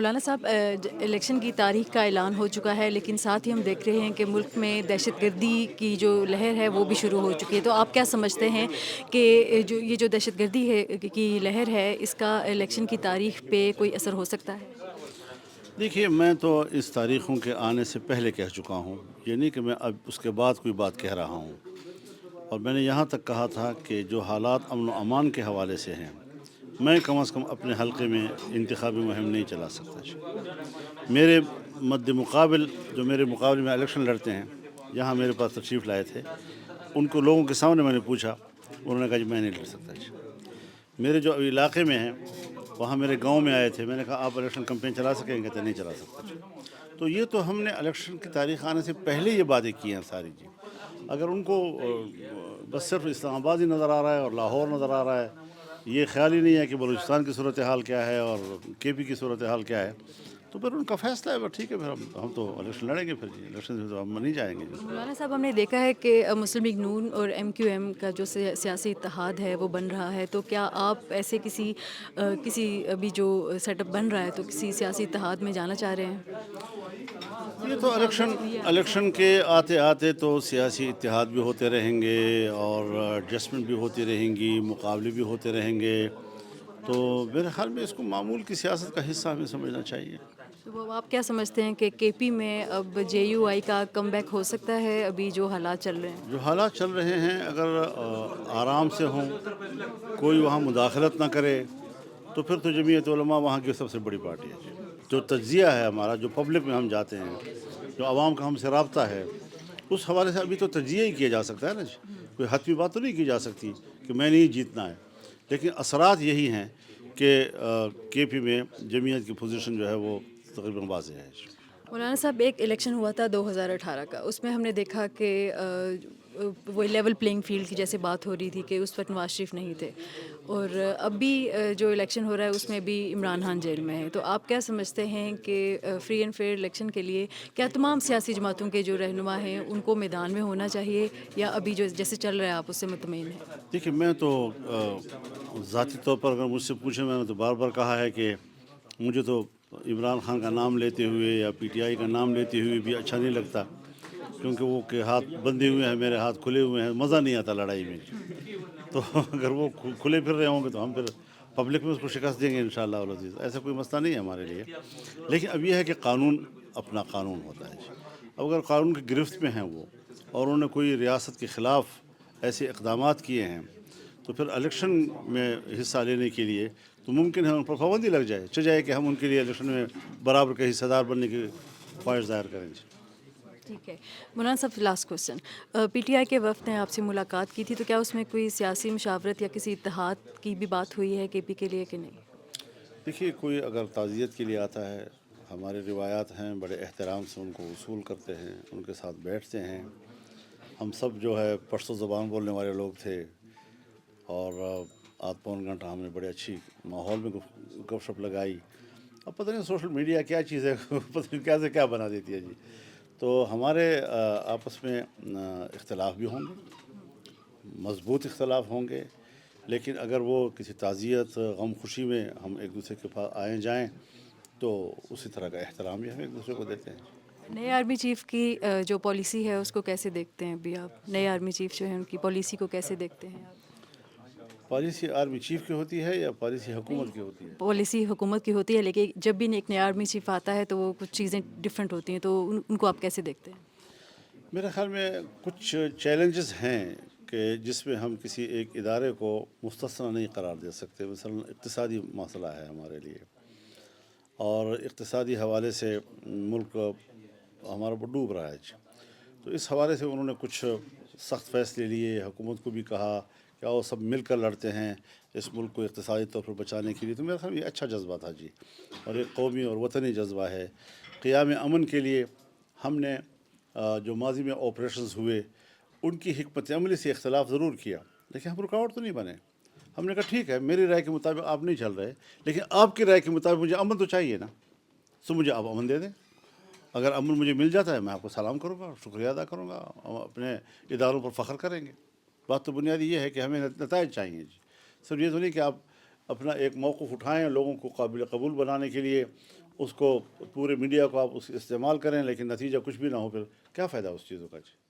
مولانا صاحب، الیکشن کی تاریخ کا اعلان ہو چکا ہے، لیکن ساتھ ہی ہم دیکھ رہے ہیں کہ ملک میں دہشت گردی کی جو لہر ہے وہ بھی شروع ہو چکی ہے. تو آپ کیا سمجھتے ہیں کہ جو دہشت گردی ہے کی لہر ہے، اس کا الیکشن کی تاریخ پہ کوئی اثر ہو سکتا ہے؟ دیکھیے، میں تو اس تاریخوں کے آنے سے پہلے کہہ چکا ہوں، یہ نہیں کہ میں اب اس کے بعد کوئی بات کہہ رہا ہوں. اور میں نے یہاں تک کہا تھا کہ جو حالات امن و امان کے حوالے سے ہیں، میں کم از کم اپنے حلقے میں انتخابی مہم نہیں چلا سکتا. میرے مد مقابل جو میرے مقابلے میں الیکشن لڑتے ہیں، یہاں میرے پاس تشریف لائے تھے، ان کو لوگوں کے سامنے میں نے پوچھا، انہوں نے کہا جی میں نہیں لڑ سکتا. میرے جو علاقے میں ہیں وہاں میرے گاؤں میں آئے تھے، میں نے کہا آپ الیکشن کمپین چلا سکیں گے؟ تو نہیں چلا سکتا. تو یہ تو ہم نے الیکشن کی تاریخ آنے سے پہلے یہ باتیں کی ہیں ساری جی. اگر ان کو بس صرف اسلام آباد ہی نظر آ رہا ہے اور لاہور نظر آ رہا ہے، یہ خیال ہی نہیں ہے کہ بلوچستان کی صورتحال کیا ہے اور کے پی کی صورتحال کیا ہے، تو پھر ان کا فیصلہ ہے. بس ٹھیک ہے، پھر ہم تو الیکشن لڑیں گے. پھر جی الیکشن سے تو ہم نہیں جائیں گے. مولانا صاحب، ہم نے دیکھا ہے کہ مسلم لیگ نون اور ایم کیو ایم کا جو سیاسی اتحاد ہے وہ بن رہا ہے. تو کیا آپ ایسے کسی ابھی جو سیٹ اپ بن رہا ہے تو کسی سیاسی اتحاد میں جانا چاہ رہے ہیں؟ یہ تو الیکشن کے آتے آتے تو سیاسی اتحاد بھی ہوتے رہیں گے اور ایڈجسٹمنٹ بھی ہوتی رہیں گی، مقابلے بھی ہوتے رہیں گے. تو میرے خیال میں اس کو معمول کی سیاست کا حصہ ہمیں سمجھنا چاہیے. تو وہ آپ کیا سمجھتے ہیں کہ کے پی میں اب جے یو آئی کا کم بیک ہو سکتا ہے ابھی جو حالات چل رہے ہیں؟ جو حالات چل رہے ہیں اگر آرام سے ہوں، کوئی وہاں مداخلت نہ کرے، تو پھر تو جمعیت علماء وہاں کی سب سے بڑی پارٹی ہے. جو تجزیہ ہے ہمارا، جو پبلک میں ہم جاتے ہیں، جو عوام کا ہم سے رابطہ ہے، اس حوالے سے ابھی تو تجزیہ ہی کیا جا سکتا ہے نا جی. کوئی حتمی بات تو نہیں کی جا سکتی کہ میں نہیں جیتنا ہے. لیکن اثرات یہی ہیں کہ کے پی میں جمعیت کی پوزیشن جو ہے وہ تقریباً واضح ہے. مولانا صاحب، ایک الیکشن ہوا تھا 2018 کا، اس میں ہم نے دیکھا کہ وہ لیول پلینگ فیلڈ کی جیسے بات ہو رہی تھی کہ اس وقت نواز شریف نہیں تھے، اور اب بھی جو الیکشن ہو رہا ہے اس میں بھی عمران خان جیل میں ہے. تو آپ کیا سمجھتے ہیں کہ فری اینڈ فیئر الیکشن کے لیے کیا تمام سیاسی جماعتوں کے جو رہنما ہیں ان کو میدان میں ہونا چاہیے، یا ابھی جو جیسے چل رہا ہے آپ اس سے مطمئن ہیں؟ دیکھیے، میں تو ذاتی طور پر اگر مجھ سے پوچھیں، میں نے تو بار بار کہا ہے کہ مجھے تو عمران خان کا نام لیتے ہوئے یا پی ٹی آئی کا نام لیتے ہوئے بھی اچھا نہیں لگتا، کیونکہ وہ کے ہاتھ بندھے ہوئے ہیں، میرے ہاتھ کھلے ہوئے ہیں، مزہ نہیں آتا لڑائی میں. تو اگر وہ کھلے پھر رہے ہوں گے تو ہم پھر پبلک میں اس کو شکست دیں گے انشاءاللہ العزیز. ایسا کوئی مسئلہ نہیں ہے ہمارے لیے. لیکن اب یہ ہے کہ قانون اپنا قانون ہوتا ہے. اب اگر قانون کی گرفت میں ہیں وہ اور انہوں نے کوئی ریاست کے خلاف ایسے اقدامات کیے ہیں، تو پھر الیکشن میں حصہ لینے کے لیے تو ممکن ہے ان پر پابندی لگ جائے. چاہے کہ ہم ان کے لیے الیکشن میں برابر کے حصہ دار بننے کی خواہش ظاہر کریں. ٹھیک ہے. مولانا صاحب، last question, P T I کے وفد نے آپ سے ملاقات کی تھی، تو کیا اس میں کوئی سیاسی مشاورت یا کسی اتحاد کی بھی بات ہوئی ہے کے پی کے لیے کہ نہیں؟ دیکھیے، کوئی اگر تعزیت کے لیے آتا ہے، ہمارے روایات ہیں، بڑے احترام سے ان کو وصول کرتے ہیں، ان کے ساتھ بیٹھتے ہیں. ہم سب جو ہے پشتو زبان بولنے والے لوگ تھے، اور آدھ پون گھنٹہ ہم نے بڑے اچھی ماحول میں گپ شپ لگائی. اب پتہ نہیں سوشل میڈیا کیا چیز ہے، پتہ نہیں کیا سے کیا بنا دیتی ہے جی. تو ہمارے آپس میں اختلاف بھی ہوں گے، مضبوط اختلاف ہوں گے، لیکن اگر وہ کسی تعزیت غم خوشی میں ہم ایک دوسرے کے پاس آئیں جائیں تو اسی طرح کا احترام بھی ہم ایک دوسرے کو دیتے ہیں. نئے آرمی چیف کی جو پالیسی ہے اس کو کیسے دیکھتے ہیں ابھی آپ؟ نئے آرمی چیف جو ہیں ان کی پالیسی کو کیسے دیکھتے ہیں آپ؟ پالیسی آرمی چیف کی ہوتی ہے یا پالیسی حکومت کی ہوتی ہے؟ پالیسی حکومت کی ہوتی ہے، لیکن جب بھی ایک نیا آرمی چیف آتا ہے تو وہ کچھ چیزیں ڈفرینٹ ہوتی ہیں، تو ان کو آپ کیسے دیکھتے ہیں؟ میرے خیال میں کچھ چیلنجز ہیں کہ جس میں ہم کسی ایک ادارے کو مستثنیٰ نہیں قرار دے سکتے. مثلا اقتصادی مسئلہ ہے ہمارے لیے، اور اقتصادی حوالے سے ملک ہمارا ڈوب رہا ہے. تو اس حوالے سے انہوں نے کچھ سخت فیصلے لیے، حکومت کو بھی کہا کہ وہ سب مل کر لڑتے ہیں اس ملک کو اقتصادی طور پر بچانے کے لیے. تو میرے خیال میں یہ اچھا جذبہ تھا جی، اور ایک قومی اور وطنی جذبہ ہے. قیام امن کے لیے ہم نے جو ماضی میں آپریشنز ہوئے ان کی حکمت عملی سے اختلاف ضرور کیا، لیکن ہم رکاوٹ تو نہیں بنے. ہم نے کہا ٹھیک ہے، میری رائے کے مطابق آپ نہیں چل رہے، لیکن آپ کی رائے کے مطابق مجھے امن تو چاہیے نا، سو مجھے آپ امن دے دیں. اگر امن مجھے مل جاتا ہے میں آپ کو سلام کروں گا، شکریہ ادا کروں گا، ہم اپنے اداروں پر فخر کریں گے. بات تو بنیادی یہ ہے کہ ہمیں نتائج چاہیے جی. صرف یہ تو نہیں کہ آپ اپنا ایک موقف اٹھائیں لوگوں کو قابل قبول بنانے کے لیے اس کو پورے میڈیا کو آپ اس استعمال کریں لیکن نتیجہ کچھ بھی نہ ہو، پھر کیا فائدہ اس چیزوں کا؟ جی